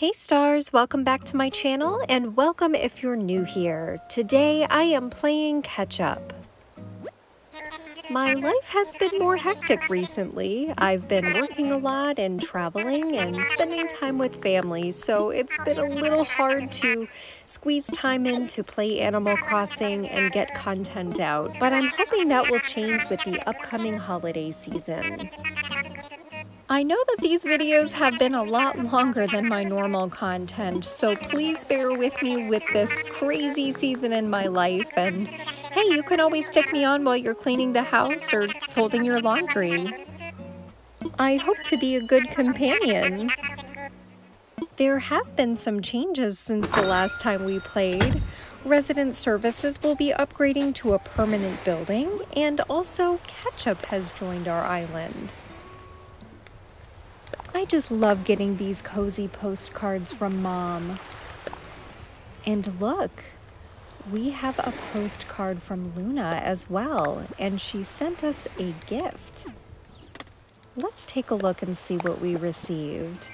Hey stars, welcome back to my channel and welcome if you're new here. Today I am playing catch up. My life has been more hectic recently. I've been working a lot and traveling and spending time with family, so it's been a little hard to squeeze time in to play Animal Crossing and get content out, but I'm hoping that will change with the upcoming holiday season. I know that these videos have been a lot longer than my normal content, so please bear with me with this crazy season in my life. And hey, you can always stick me on while you're cleaning the house or folding your laundry. I hope to be a good companion. There have been some changes since the last time we played. Resident Services will be upgrading to a permanent building, and also Ketchup has joined our island. I just love getting these cozy postcards from Mom. And look, we have a postcard from Luna as well, and she sent us a gift. Let's take a look and see what we received.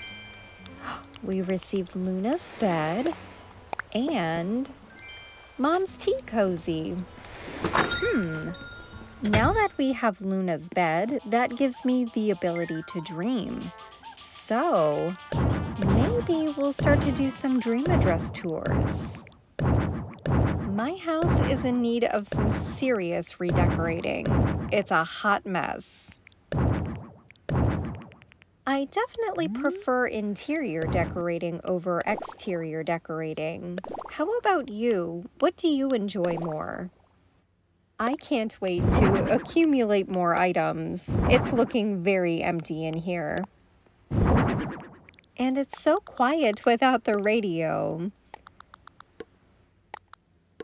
We received Luna's bed and Mom's tea cozy. Now that we have Luna's bed, that gives me the ability to dream. So, maybe we'll start to do some dream address tours. My house is in need of some serious redecorating. It's a hot mess. I definitely prefer interior decorating over exterior decorating. How about you? What do you enjoy more? I can't wait to accumulate more items. It's looking very empty in here. And it's so quiet without the radio.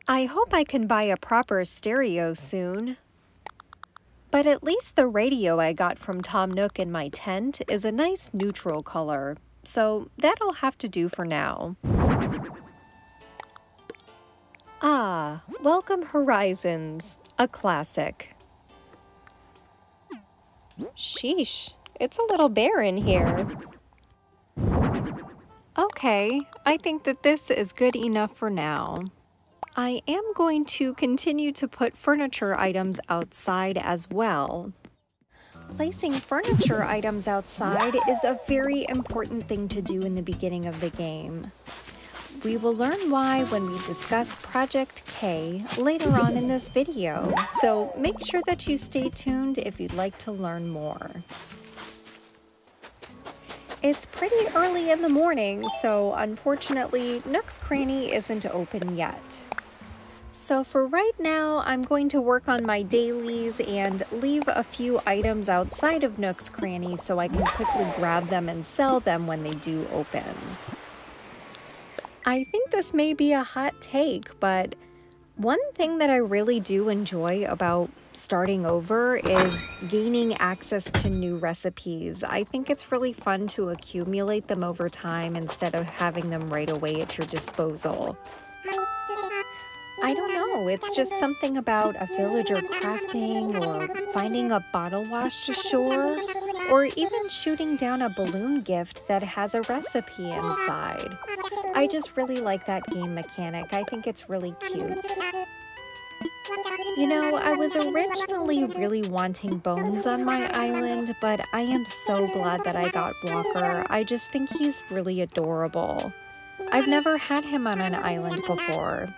I hope I can buy a proper stereo soon. But at least the radio I got from Tom Nook in my tent is a nice neutral color, so that'll have to do for now. Ah, Welcome Horizons, a classic. Sheesh, it's a little bare in here. Okay, I think that this is good enough for now. I am going to continue to put furniture items outside as well. Placing furniture items outside is a very important thing to do in the beginning of the game. We will learn why when we discuss Project K later on in this video, so make sure that you stay tuned if you'd like to learn more. It's pretty early in the morning, so unfortunately, Nook's Cranny isn't open yet. So for right now, I'm going to work on my dailies and leave a few items outside of Nook's Cranny so I can quickly grab them and sell them when they do open. I think this may be a hot take, but one thing that I really do enjoy about starting over is gaining access to new recipes. I think it's really fun to accumulate them over time instead of having them right away at your disposal. I don't know, it's just something about a villager crafting or finding a bottle washed ashore or even shooting down a balloon gift that has a recipe inside. I just really like that game mechanic. I think it's really cute. You know, I was originally really wanting Bones on my island, but I am so glad that I got Walker. I just think he's really adorable. I've never had him on an island before.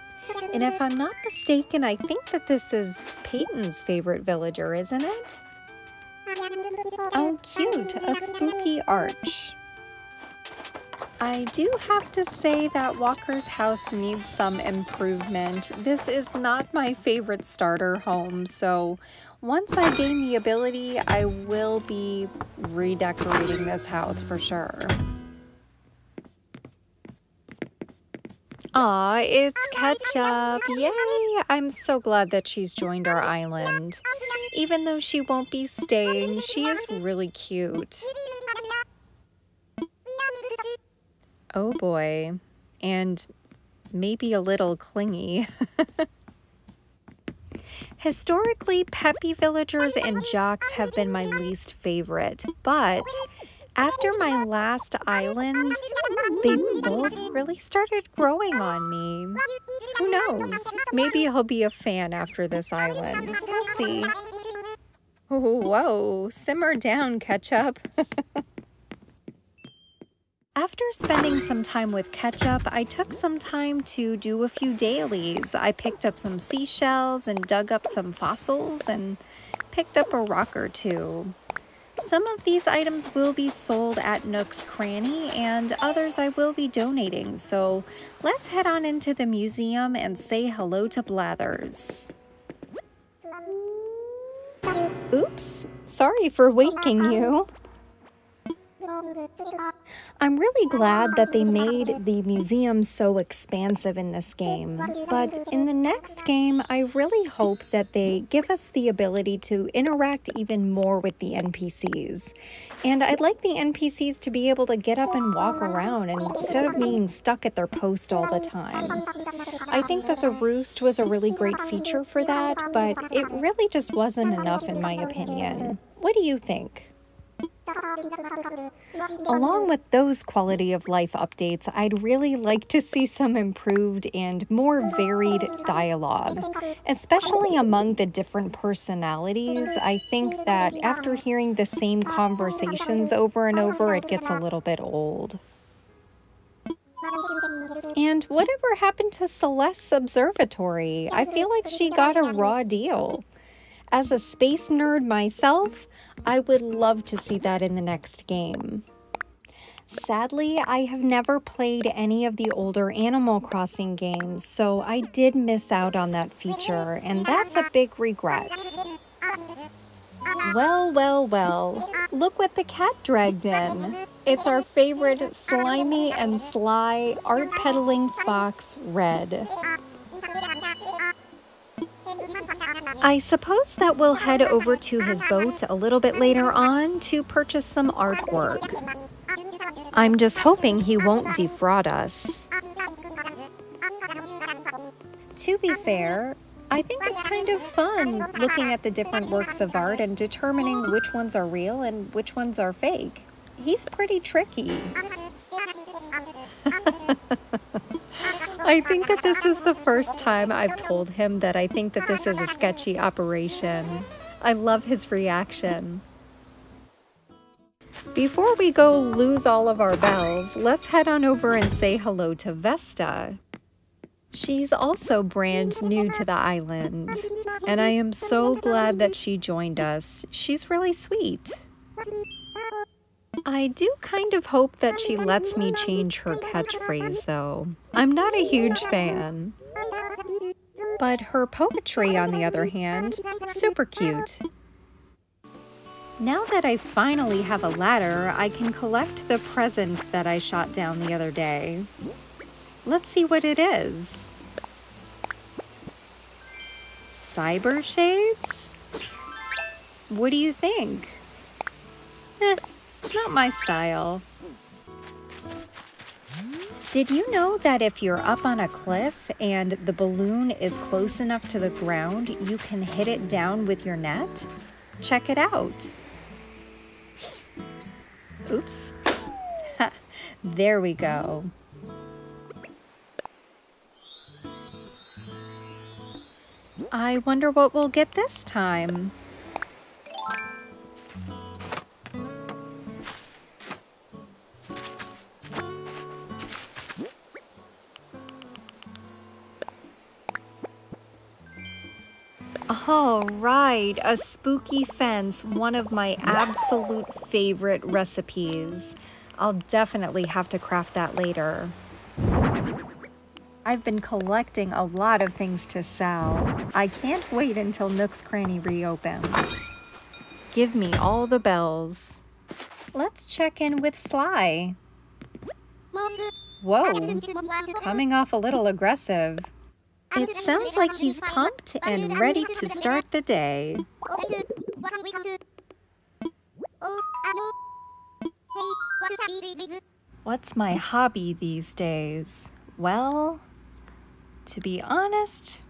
And if I'm not mistaken, I think that this is Peyton's favorite villager, isn't it? Oh, cute, a spooky arch. I do have to say that Walker's house needs some improvement. This is not my favorite starter home, so once I gain the ability, I will be redecorating this house for sure. Aw, it's Ketchup! Yay! I'm so glad that she's joined our island. Even though she won't be staying, she is really cute. Oh boy, and maybe a little clingy. Historically, peppy villagers and jocks have been my least favorite, but After my last island, they both really started growing on me. Who knows? Maybe I'll be a fan after this island. We'll see. Whoa, simmer down, Ketchup. After spending some time with Ketchup, I took some time to do a few dailies. I picked up some seashells and dug up some fossils and picked up a rock or two. Some of these items will be sold at Nook's Cranny and others I will be donating, so let's head on into the museum and say hello to Blathers. Oops, sorry for waking you. I'm really glad that they made the museum so expansive in this game, but in the next game, I really hope that they give us the ability to interact even more with the NPCs. And I'd like the NPCs to be able to get up and walk around instead of being stuck at their post all the time. I think that the roost was a really great feature for that, but it really just wasn't enough in my opinion. What do you think? Along with those quality of life updates, I'd really like to see some improved and more varied dialogue, especially among the different personalities. I think that after hearing the same conversations over and over, it gets a little bit old. And whatever happened to Celeste's observatory? I feel like she got a raw deal. As a space nerd myself, I would love to see that in the next game. Sadly, I have never played any of the older Animal Crossing games, so I did miss out on that feature, and that's a big regret. Well, well, well, look what the cat dragged in. It's our favorite slimy and sly art-peddling fox, Red. I suppose that we'll head over to his boat a little bit later on to purchase some artwork. I'm just hoping he won't defraud us. To be fair, I think it's kind of fun looking at the different works of art and determining which ones are real and which ones are fake. He's pretty tricky. I think that this is the first time I've told him that I think that this is a sketchy operation. I love his reaction. Before we go lose all of our bells, let's head on over and say hello to Vesta. She's also brand new to the island, and I am so glad that she joined us. She's really sweet. I do kind of hope that she lets me change her catchphrase, though. I'm not a huge fan. But her poetry, on the other hand, super cute. Now that I finally have a ladder, I can collect the present that I shot down the other day. Let's see what it is. Cyber shades? What do you think? Not my style. Did you know that if you're up on a cliff and the balloon is close enough to the ground, you can hit it down with your net? Check it out. Oops. There we go. I wonder what we'll get this time. All right, a spooky fence, one of my absolute favorite recipes. I'll definitely have to craft that later. I've been collecting a lot of things to sell. I can't wait until Nook's Cranny reopens. Give me all the bells. Let's check in with Sly. Whoa, coming off a little aggressive. It sounds like he's pumped and ready to start the day. What's my hobby these days? Well, to be honest,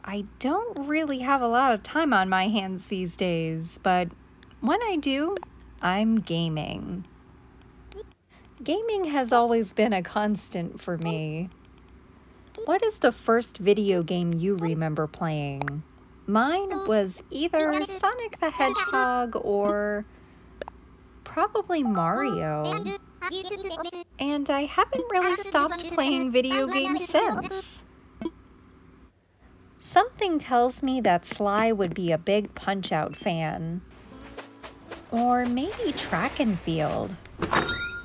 I don't really have a lot of time on my hands these days, but when I do, I'm gaming. Gaming has always been a constant for me. What is the first video game you remember playing? Mine was either Sonic the Hedgehog or probably Mario. And I haven't really stopped playing video games since. Something tells me that Sly would be a big Punch-Out fan. Or maybe track and field.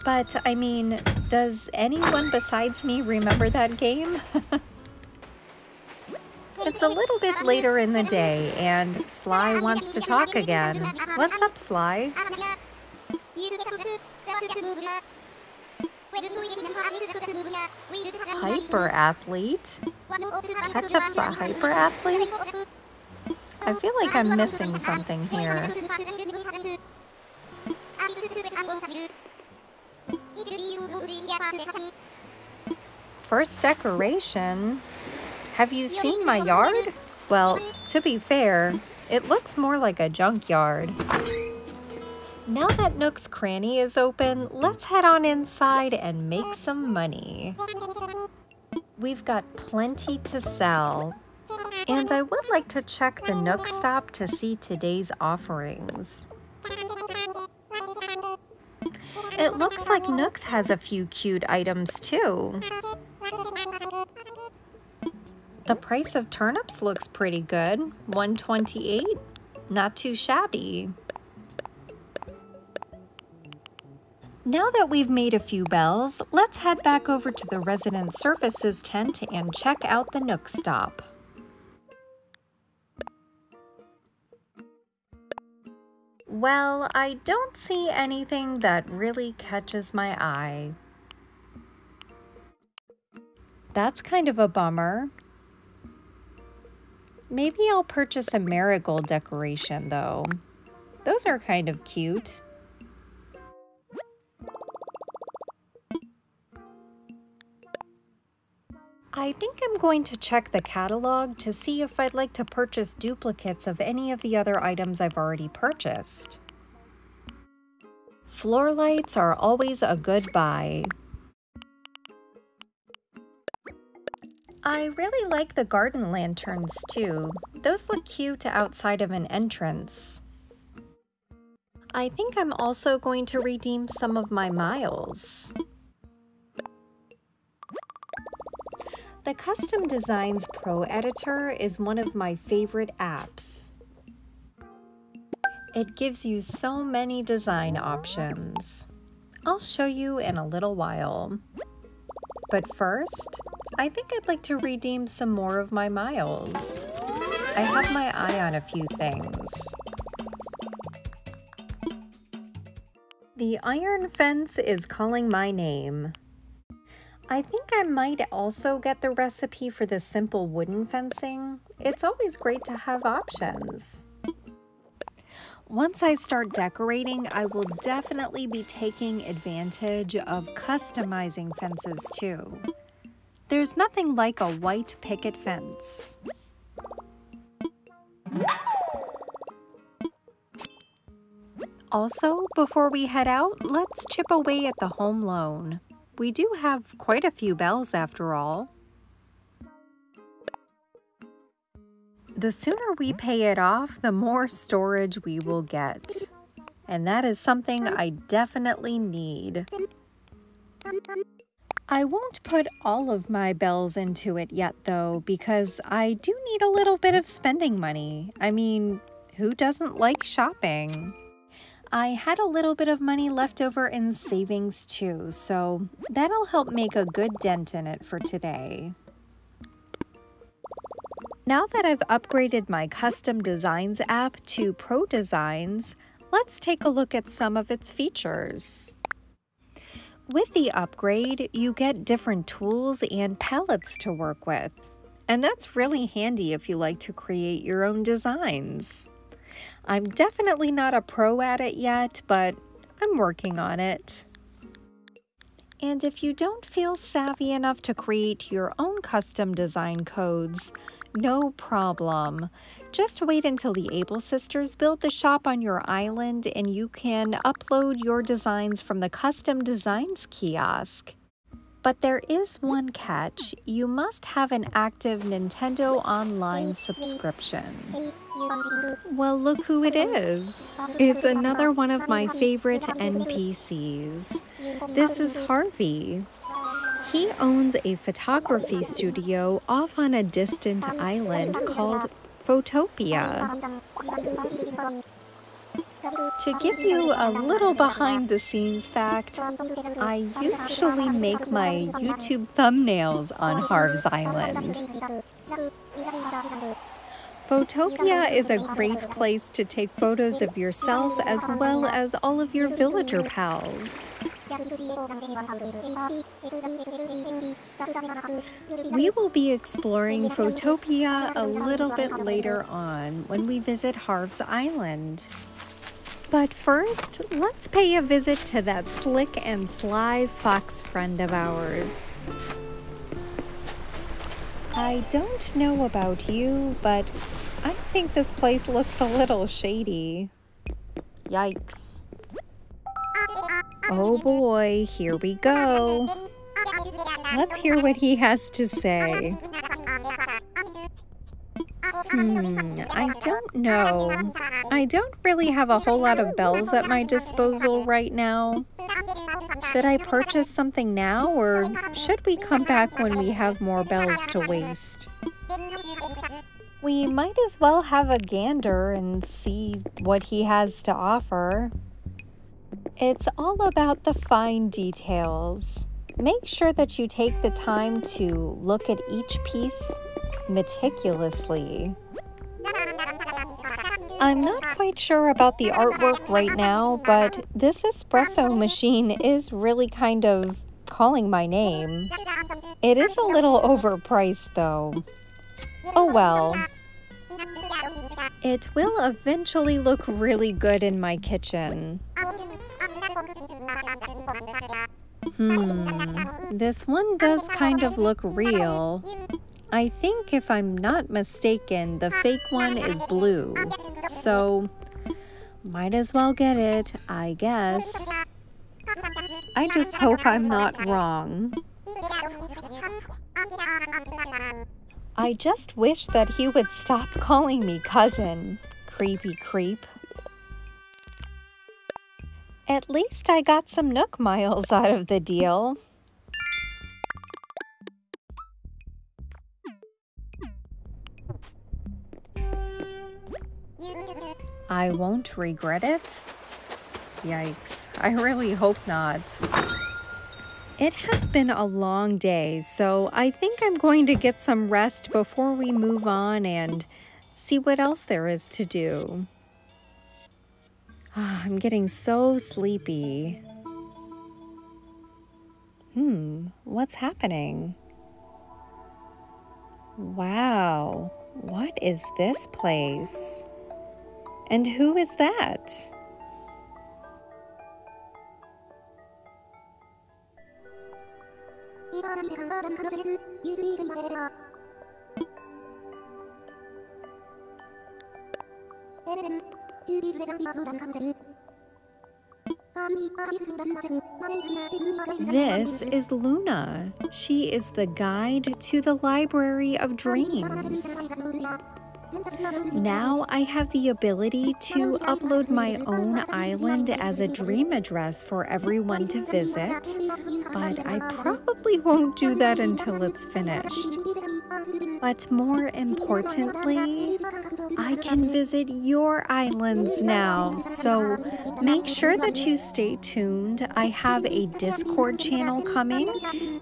But, I mean, does anyone besides me remember that game? It's a little bit later in the day, and Sly wants to talk again. What's up, Sly? Hyper athlete? Ketchup's a hyper athlete? I feel like I'm missing something here. First decoration? Have you seen my yard? Well, to be fair, it looks more like a junkyard. Now that Nook's Cranny is open, let's head on inside and make some money. We've got plenty to sell, and I would like to check the Nook stop to see today's offerings. It looks like Nook's has a few cute items too. The price of turnips looks pretty good, $1.28, not too shabby. Now that we've made a few bells, let's head back over to the resident services tent and check out the Nook stop. Well, I don't see anything that really catches my eye. That's kind of a bummer. Maybe I'll purchase a marigold decoration though. Those are kind of cute. I think I'm going to check the catalog to see if I'd like to purchase duplicates of any of the other items I've already purchased. Floor lights are always a good buy. I really like the garden lanterns too. Those look cute outside of an entrance. I think I'm also going to redeem some of my miles. The Custom Designs Pro Editor is one of my favorite apps. It gives you so many design options. I'll show you in a little while. But first, I think I'd like to redeem some more of my miles. I have my eye on a few things. The iron fence is calling my name. I think I might also get the recipe for the simple wooden fencing. It's always great to have options. Once I start decorating, I will definitely be taking advantage of customizing fences too. There's nothing like a white picket fence. Also, before we head out, let's chip away at the home loan. We do have quite a few bells after all. The sooner we pay it off, the more storage we will get. And that is something I definitely need. I won't put all of my bells into it yet though, because I do need a little bit of spending money. I mean, who doesn't like shopping? I had a little bit of money left over in savings too, so that'll help make a good dent in it for today. Now that I've upgraded my Custom Designs app to Pro Designs, let's take a look at some of its features. With the upgrade, you get different tools and palettes to work with, and that's really handy if you like to create your own designs. I'm definitely not a pro at it yet, but I'm working on it. And if you don't feel savvy enough to create your own custom design codes, No problem. Just wait until the Able sisters build the shop on your island and you can upload your designs from the custom designs kiosk. But there is one catch. You must have an active Nintendo Online subscription. Well, look who it is. It's another one of my favorite NPCs. This is Harvey. He owns a photography studio off on a distant island called Photopia. To give you a little behind-the-scenes fact, I usually make my YouTube thumbnails on Harv's Island. Photopia is a great place to take photos of yourself as well as all of your villager pals. We will be exploring Photopia a little bit later on when we visit Harv's Island. But first, let's pay a visit to that slick and sly fox friend of ours. I don't know about you, but I think this place looks a little shady. Yikes. Oh boy, here we go. Let's hear what he has to say. I don't know. I don't really have a whole lot of bells at my disposal right now. Should I purchase something now, or should we come back when we have more bells to waste? We might as well have a gander and see what he has to offer. It's all about the fine details. Make sure that you take the time to look at each piece meticulously. I'm not quite sure about the artwork right now, but this espresso machine is really kind of calling my name. It is a little overpriced though. Oh well. It will eventually look really good in my kitchen. This one does kind of look real. I think if I'm not mistaken, the fake one is blue. So, might as well get it, I guess. I just hope I'm not wrong. I just wish that he would stop calling me cousin. Creepy creep. At least I got some Nook miles out of the deal. I won't regret it? Yikes, I really hope not. It has been a long day, so I think I'm going to get some rest before we move on and see what else there is to do. I'm getting so sleepy. What's happening? Wow, what is this place? And who is that? This is Luna. She is the guide to the Library of Dreams. Now I have the ability to upload my own island as a dream address for everyone to visit, but I probably won't do that until it's finished. But more importantly, I can visit your islands now, so make sure that you stay tuned. I have a Discord channel coming,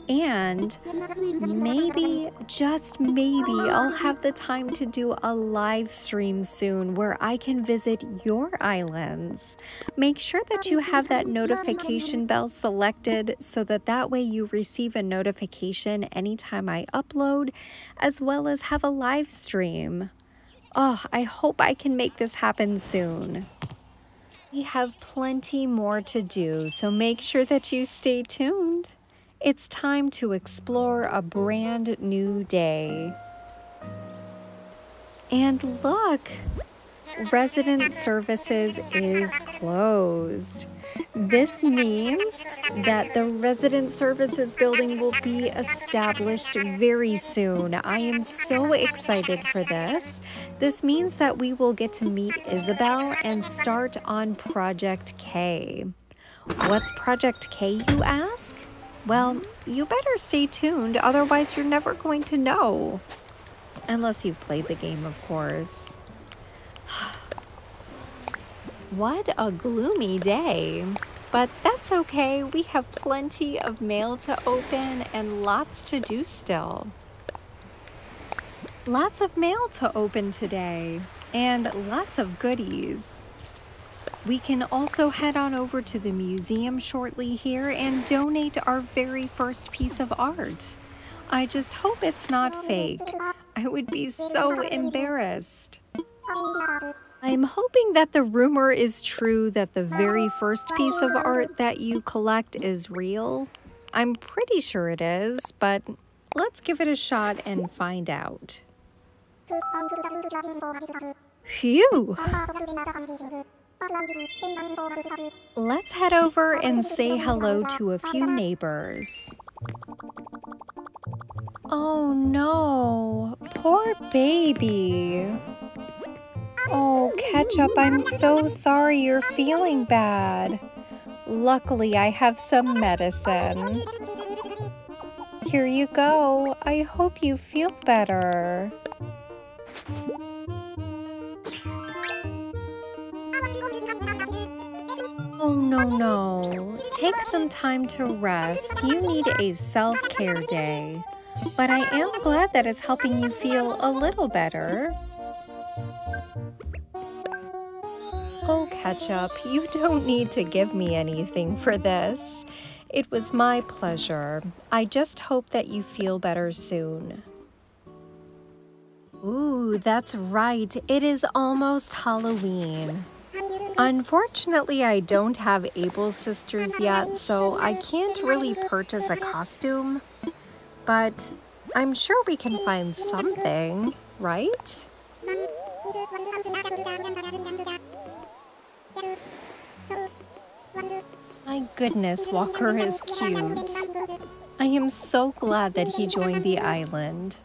and maybe, just maybe, I'll have the time to do a live stream soon where I can visit your islands. Make sure that you have that notification bell selected so that way you receive a notification anytime I upload, as well as have a live stream. Oh, I hope I can make this happen soon. We have plenty more to do, so make sure that you stay tuned. It's time to explore a brand new day. And look, resident services is closed. This means that the resident services building will be established very soon. I am so excited for this. This means that we will get to meet Isabel and start on Project K. What's Project K, you ask? Well, you better stay tuned, otherwise you're never going to know. Unless you've played the game, of course. What a gloomy day. But that's okay, we have plenty of mail to open and lots to do still. Lots of mail to open today, and lots of goodies. We can also head on over to the museum shortly here and donate our very first piece of art. I just hope it's not fake. I would be so embarrassed. I'm hoping that the rumor is true that the very first piece of art that you collect is real. I'm pretty sure it is, but let's give it a shot and find out. Phew! Let's head over and say hello to a few neighbors. Oh no, poor baby. Oh, Ketchup, I'm so sorry you're feeling bad. Luckily, I have some medicine. Here you go. I hope you feel better. Oh, no. Take some time to rest. You need a self-care day. But I am glad that it's helping you feel a little better. Oh, Ketchup, you don't need to give me anything for this. It was my pleasure. I just hope that you feel better soon. Ooh, that's right. It is almost Halloween. Unfortunately, I don't have Abel's sisters yet, so I can't really purchase a costume. But I'm sure we can find something, right? My goodness, Walker is cute. I am so glad that he joined the island.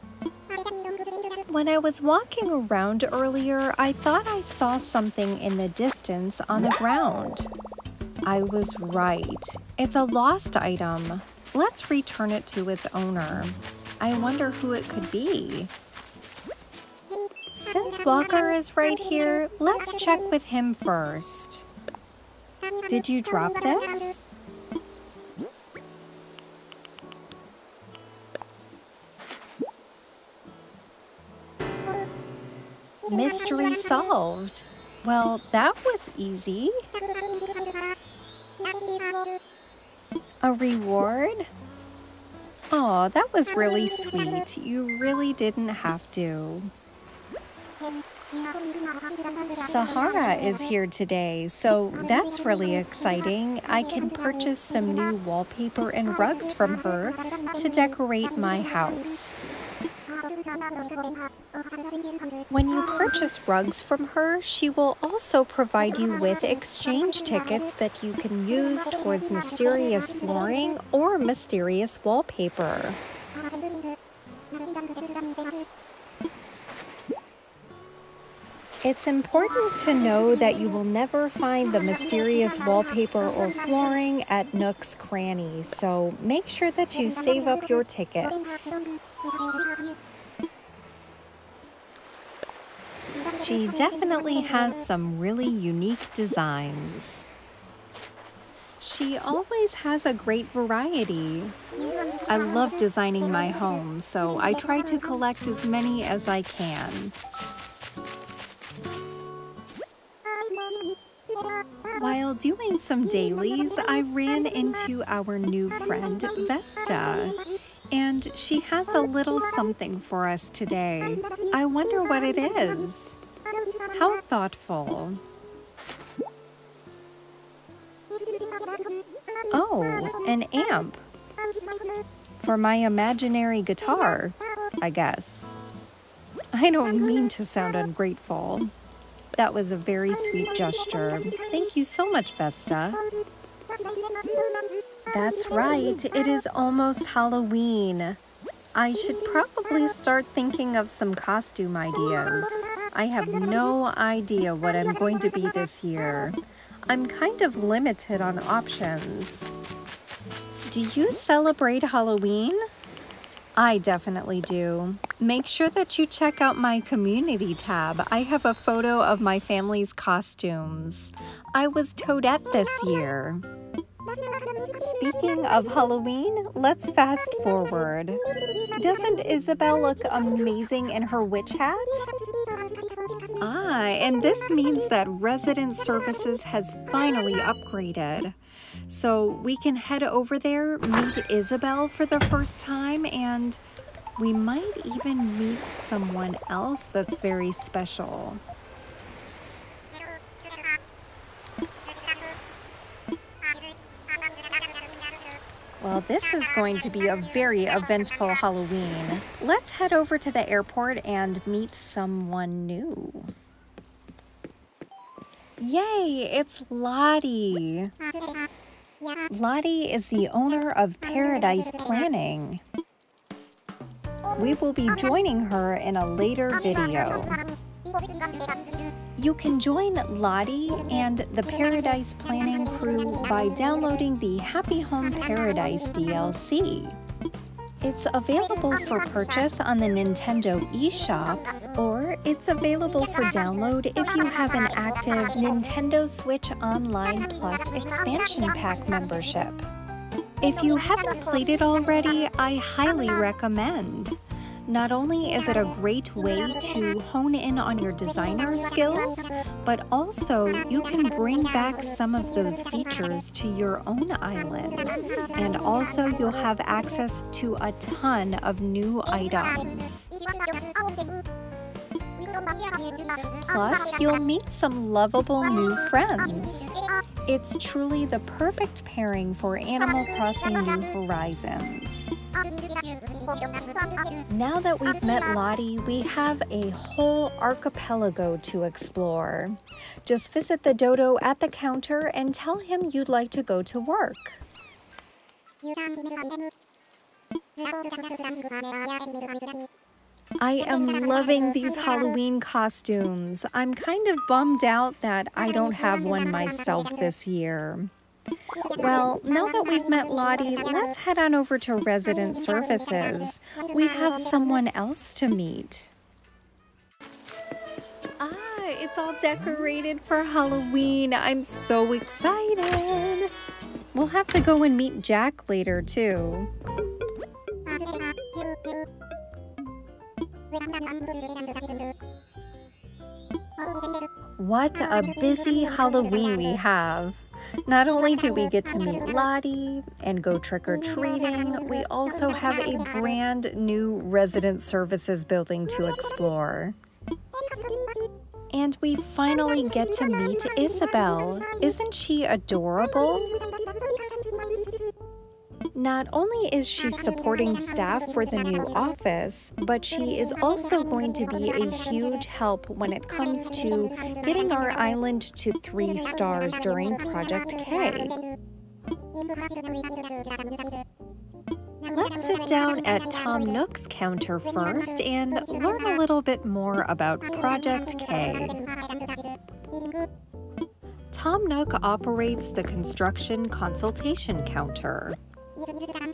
When I was walking around earlier, I thought I saw something in the distance on the ground. I was right. It's a lost item. Let's return it to its owner. I wonder who it could be. Since Walker is right here, let's check with him first. Did you drop this? Mystery solved. Well, that was easy. A reward? Aw, that was really sweet. You really didn't have to. Sahara is here today, so that's really exciting. I can purchase some new wallpaper and rugs from her to decorate my house. When you purchase rugs from her, she will also provide you with exchange tickets that you can use towards mysterious flooring or mysterious wallpaper. It's important to know that you will never find the mysterious wallpaper or flooring at Nook's Cranny, so make sure that you save up your tickets. She definitely has some really unique designs. She always has a great variety. I love designing my home, so I try to collect as many as I can. While doing some dailies, I ran into our new friend, Vesta, and she has a little something for us today. I wonder what it is. How thoughtful. Oh, an amp. For my imaginary guitar, I guess. I don't mean to sound ungrateful. That was a very sweet gesture. Thank you so much, Vesta. That's right, it is almost Halloween. I should probably start thinking of some costume ideas. I have no idea what I'm going to be this year. I'm kind of limited on options. Do you celebrate Halloween? I definitely do. Make sure that you check out my community tab. I have a photo of my family's costumes. I was Toadette this year. Speaking of Halloween, let's fast forward. Doesn't Isabel look amazing in her witch hat? Ah, and this means that Resident Services has finally upgraded. So we can head over there, meet Isabel for the first time, and we might even meet someone else that's very special. Well, this is going to be a very eventful Halloween. Let's head over to the airport and meet someone new. Yay, it's Lottie. Lottie is the owner of Paradise Planning. We will be joining her in a later video. You can join Lottie and the Paradise Planning crew by downloading the Happy Home Paradise DLC. It's available for purchase on the Nintendo eShop, or it's available for download if you have an active Nintendo Switch Online Plus expansion pack membership. If you haven't played it already, I highly recommend. Not only is it a great way to hone in on your designer skills, but also you can bring back some of those features to your own island. And also you'll have access to a ton of new items. Plus, you'll meet some lovable new friends. It's truly the perfect pairing for Animal Crossing New Horizons. Now that we've met Lottie, we have a whole archipelago to explore. Just visit the dodo at the counter and tell him you'd like to go to work. I am loving these Halloween costumes. I'm kind of bummed out that I don't have one myself this year. Well, now that we've met Lottie, let's head on over to Resident Services. We have someone else to meet. Ah, it's all decorated for Halloween. I'm so excited. We'll have to go and meet Jack later, too. What a busy Halloween we have. Not only do we get to meet Lottie and go trick-or-treating, we also have a brand new Resident Services building to explore. And we finally get to meet Isabel. Isn't she adorable? Not only is she supporting staff for the new office, but she is also going to be a huge help when it comes to getting our island to 3 stars during Project K. Let's sit down at Tom Nook's counter first and learn a little bit more about Project K. Tom Nook operates the construction consultation counter.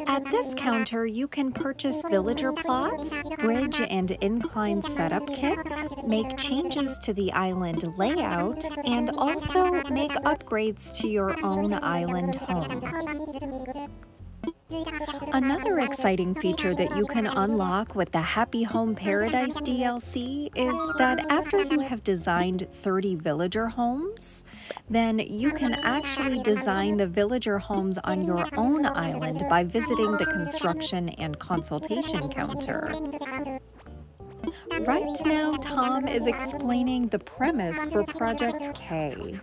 At this counter, you can purchase villager plots, bridge and incline setup kits, make changes to the island layout, and also make upgrades to your own island home. Another exciting feature that you can unlock with the Happy Home Paradise DLC is that after you have designed 30 villager homes, then you can actually design the villager homes on your own island by visiting the construction and consultation counter. Right now, Tom is explaining the premise for Project K.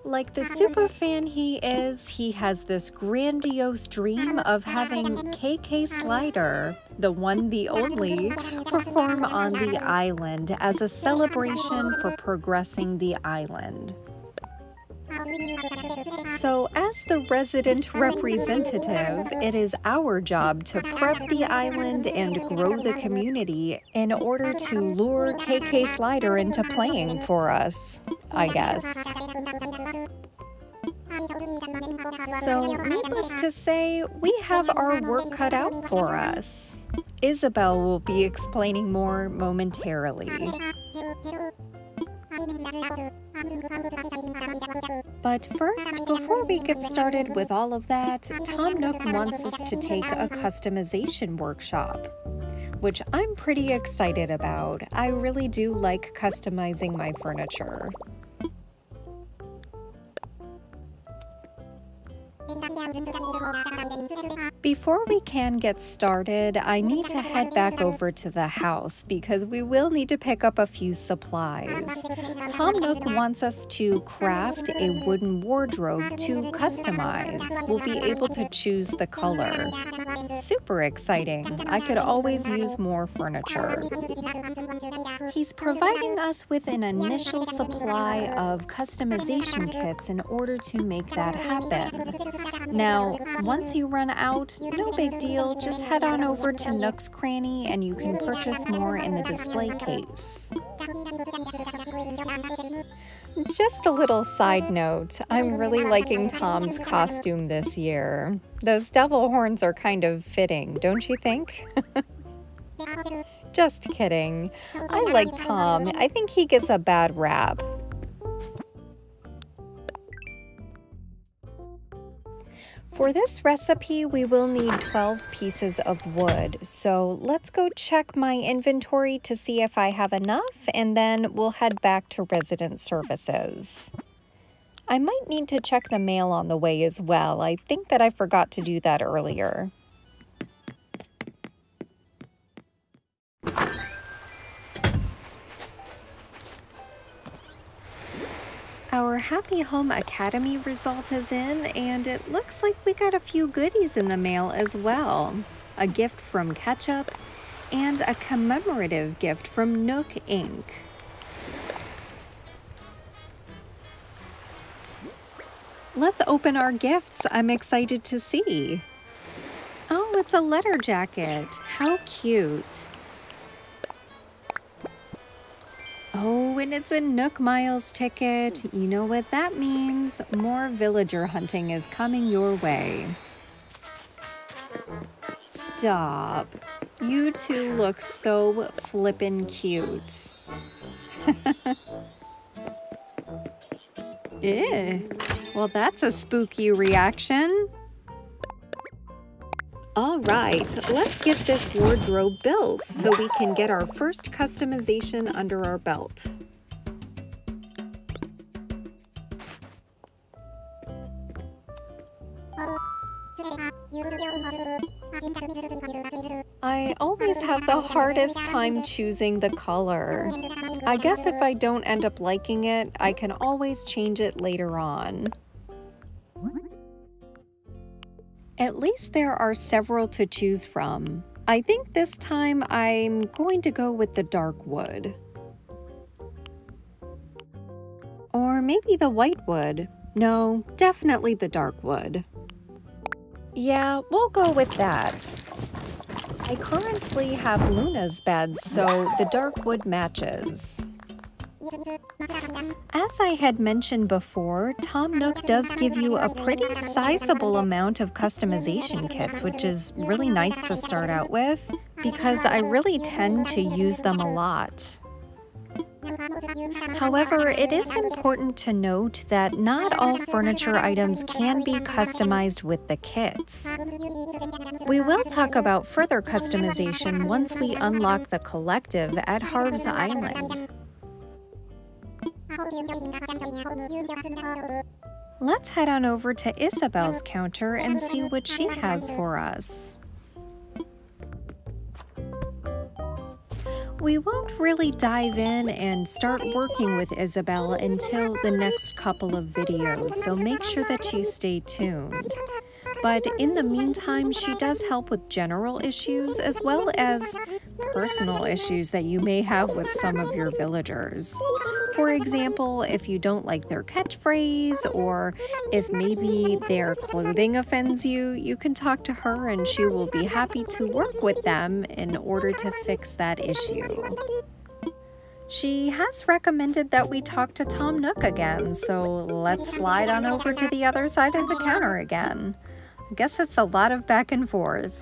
Like the super fan he is, he has this grandiose dream of having KK Slider, the one, the only, perform on the island as a celebration for progressing the island. So as the resident representative, it is our job to prep the island and grow the community in order to lure KK Slider into playing for us, I guess. So needless to say, we have our work cut out for us. Isabel will be explaining more momentarily. But first, before we get started with all of that, Tom Nook wants us to take a customization workshop, which I'm pretty excited about. I really do like customizing my furniture. Before we can get started, I need to head back over to the house because we will need to pick up a few supplies. Tom Nook wants us to craft a wooden wardrobe to customize. We'll be able to choose the color. Super exciting. I could always use more furniture. He's providing us with an initial supply of customization kits in order to make that happen. Now, once you run out, no big deal, just head on over to Nook's Cranny and you can purchase more in the display case. Just a little side note, I'm really liking Tom's costume this year. Those devil horns are kind of fitting, don't you think? Just kidding. I like Tom. I think he gets a bad rap. For this recipe, we will need 12 pieces of wood, so let's go check my inventory to see if I have enough, and then we'll head back to resident services. I might need to check the mail on the way as well. I think that I forgot to do that earlier. Our Happy Home Academy result is in, and it looks like we got a few goodies in the mail as well. A gift from Ketchup, and a commemorative gift from Nook Inc. Let's open our gifts. I'm excited to see. Oh, it's a letter jacket. How cute. Oh, and it's a Nook Miles ticket. You know what that means. More villager hunting is coming your way. Stop. You two look so flippin' cute. Ew. Well, that's a spooky reaction. All right, let's get this wardrobe built so we can get our first customization under our belt. I always have the hardest time choosing the color. I guess if I don't end up liking it, I can always change it later on. At least there are several to choose from. I think this time I'm going to go with the dark wood. Or maybe the white wood. No, definitely the dark wood. Yeah, we'll go with that. I currently have Luna's bed, so the dark wood matches. As I had mentioned before, Tom Nook does give you a pretty sizable amount of customization kits, which is really nice to start out with, because I really tend to use them a lot. However, it is important to note that not all furniture items can be customized with the kits. We will talk about further customization once we unlock the collective at Harv's Island. Let's head on over to Isabel's counter and see what she has for us. We won't really dive in and start working with Isabel until the next couple of videos, so make sure that you stay tuned. But in the meantime, she does help with general issues as well as personal issues that you may have with some of your villagers. For example, if you don't like their catchphrase, or if maybe their clothing offends you, you can talk to her and she will be happy to work with them in order to fix that issue. She has recommended that we talk to Tom Nook again, so let's slide on over to the other side of the counter again. I guess it's a lot of back and forth.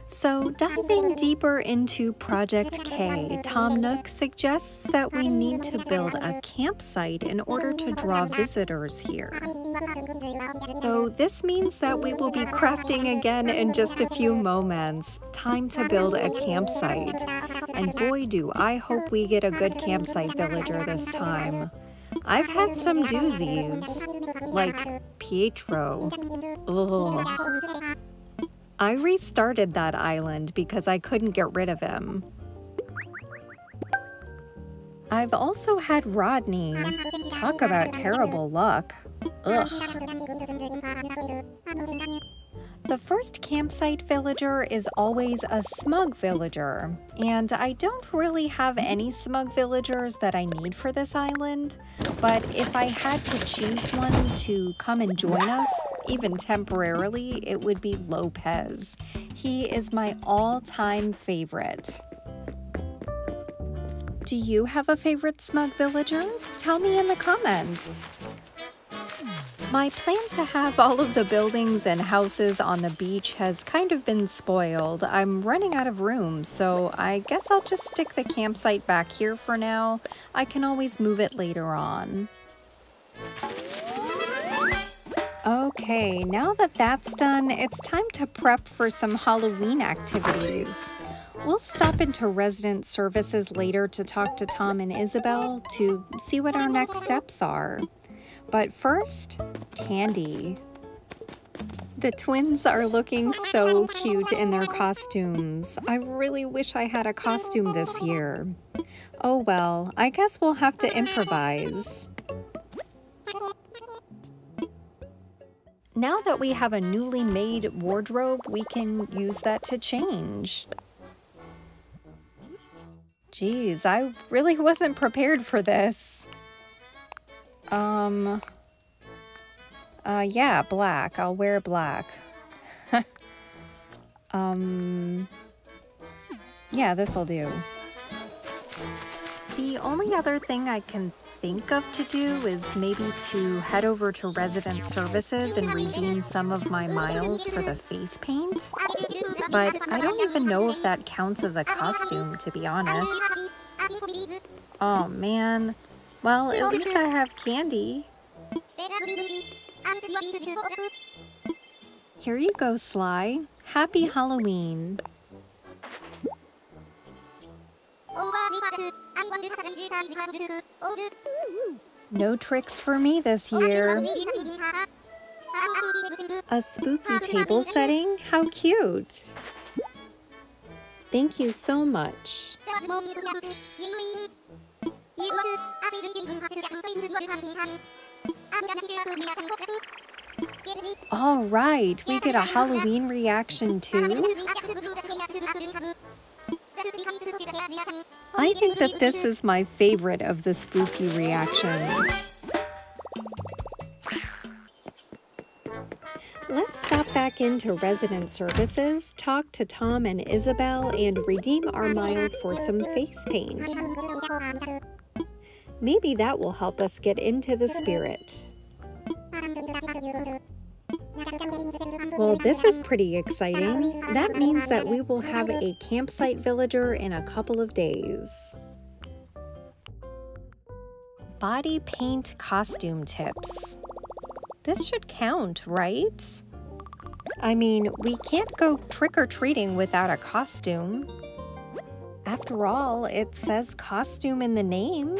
So, diving deeper into Project K, Tom Nook suggests that we need to build a campsite in order to draw visitors here. So this means that we will be crafting again in just a few moments. Time to build a campsite. And boy, do I hope we get a good campsite villager this time. I've had some doozies, like Pietro. Ugh. I restarted that island because I couldn't get rid of him. I've also had Rodney. Talk about terrible luck. Ugh. The first campsite villager is always a smug villager, and I don't really have any smug villagers that I need for this island, but if I had to choose one to come and join us, even temporarily, it would be Lopez. He is my all-time favorite. Do you have a favorite smug villager? Tell me in the comments. My plan to have all of the buildings and houses on the beach has kind of been spoiled. I'm running out of room, so I guess I'll just stick the campsite back here for now. I can always move it later on. Okay, now that that's done, it's time to prep for some Halloween activities. We'll stop into resident services later to talk to Tom and Isabel to see what our next steps are. But first, candy. The twins are looking so cute in their costumes. I really wish I had a costume this year. Oh well, I guess we'll have to improvise. Now that we have a newly made wardrobe, we can use that to change. Geez, I really wasn't prepared for this. Yeah, black. I'll wear black. Yeah, this'll do. The only other thing I can think of to do is maybe to head over to resident services and redeem some of my miles for the face paint. But I don't even know if that counts as a costume, to be honest. Oh man. Well, at least I have candy. Here you go, Sly. Happy Halloween. No tricks for me this year. A spooky table setting? How cute. Thank you so much. All right, we get a Halloween reaction too. I think that this is my favorite of the spooky reactions. Let's stop back into resident services, talk to Tom and Isabel, and redeem our miles for some face paint. Maybe that will help us get into the spirit. Well, this is pretty exciting. That means that we will have a campsite villager in a couple of days. Body paint costume tips. This should count, right? I mean, we can't go trick-or-treating without a costume. After all, it says costume in the name.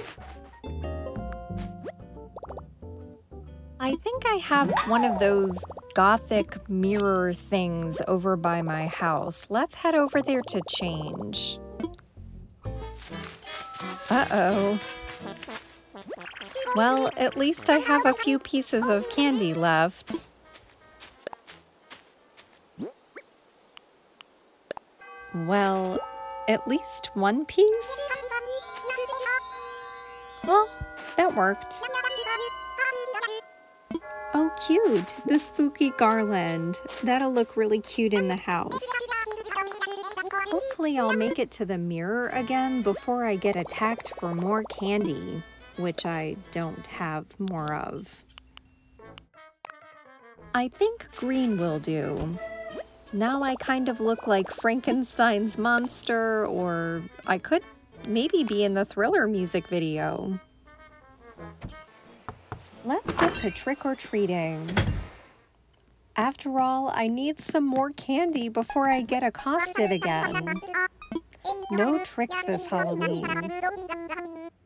I think I have one of those gothic mirror things over by my house. Let's head over there to change. Uh-oh. Well, at least I have a few pieces of candy left. Well, at least one piece? Well, that worked. Oh, cute! The spooky garland. That'll look really cute in the house. Hopefully I'll make it to the mirror again before I get attacked for more candy, which I don't have more of. I think green will do. Now I kind of look like Frankenstein's monster, or I could maybe be in the Thriller music video. Let's get to trick-or-treating. After all, I need some more candy before I get accosted again. No tricks this Halloween.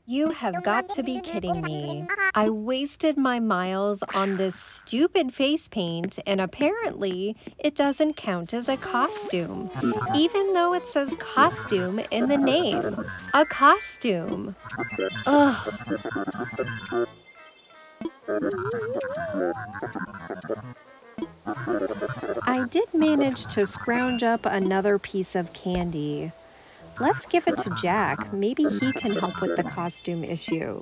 You have got to be kidding me. I wasted my miles on this stupid face paint, and apparently it doesn't count as a costume, even though it says costume in the name. A costume. Ugh. I did manage to scrounge up another piece of candy. Let's give it to Jack. Maybe he can help with the costume issue.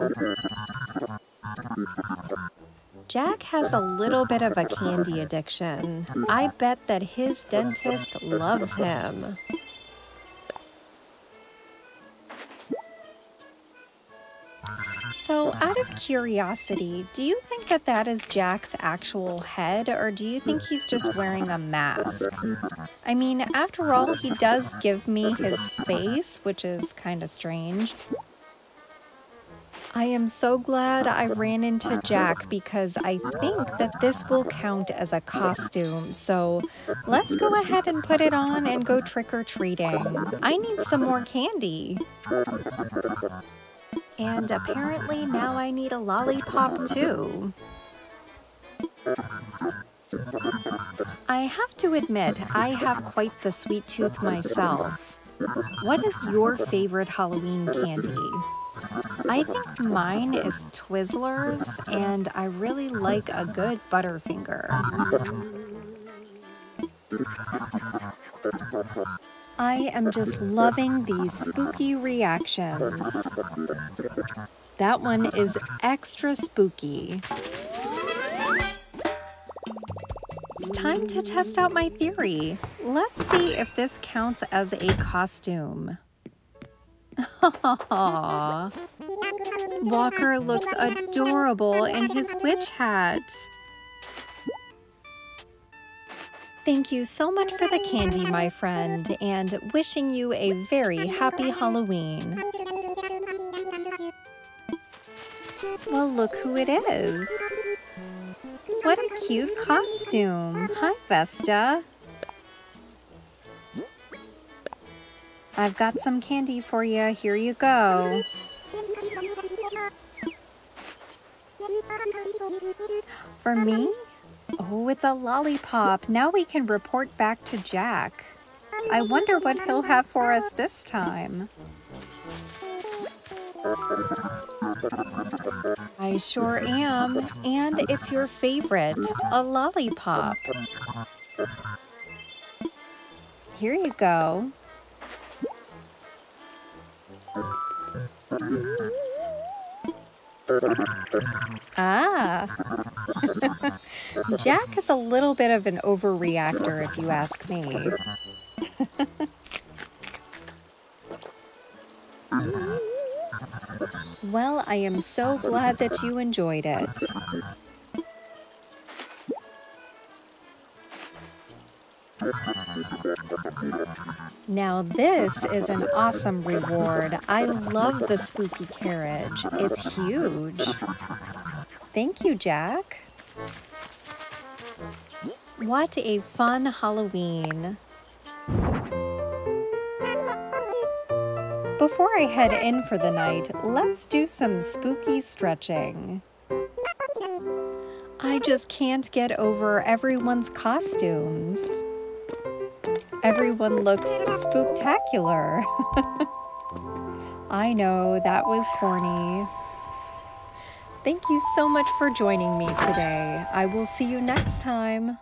Jack has a little bit of a candy addiction. I bet that his dentist loves him. So, out of curiosity, do you think that that is Jack's actual head, or do you think he's just wearing a mask? I mean, after all, he does give me his face, which is kind of strange. I am so glad I ran into Jack because I think that this will count as a costume. So let's go ahead and put it on and go trick-or-treating. I need some more candy. And apparently now I need a lollipop too. I have to admit, I have quite the sweet tooth myself. What is your favorite Halloween candy? I think mine is Twizzlers, and I really like a good Butterfinger. I am just loving these spooky reactions. That one is extra spooky. It's time to test out my theory. Let's see if this counts as a costume. Aww. Walker looks adorable in his witch hat. Thank you so much for the candy, my friend, and wishing you a very happy Halloween. Well, look who it is. What a cute costume. Hi, Vesta. I've got some candy for you. Here you go. For me? Oh, it's a lollipop. Now we can report back to Jack. I wonder what he'll have for us this time. I sure am. And it's your favorite, a lollipop. Here you go. Ah. Jack is a little bit of an overreactor, if you ask me. Well, I am so glad that you enjoyed it. Now this is an awesome reward. I love the spooky carriage. It's huge. Thank you, Jack. What a fun Halloween. Before I head in for the night, let's do some spooky stretching. I just can't get over everyone's costumes. Everyone looks spooktacular. I know, that was corny. Thank you so much for joining me today. I will see you next time.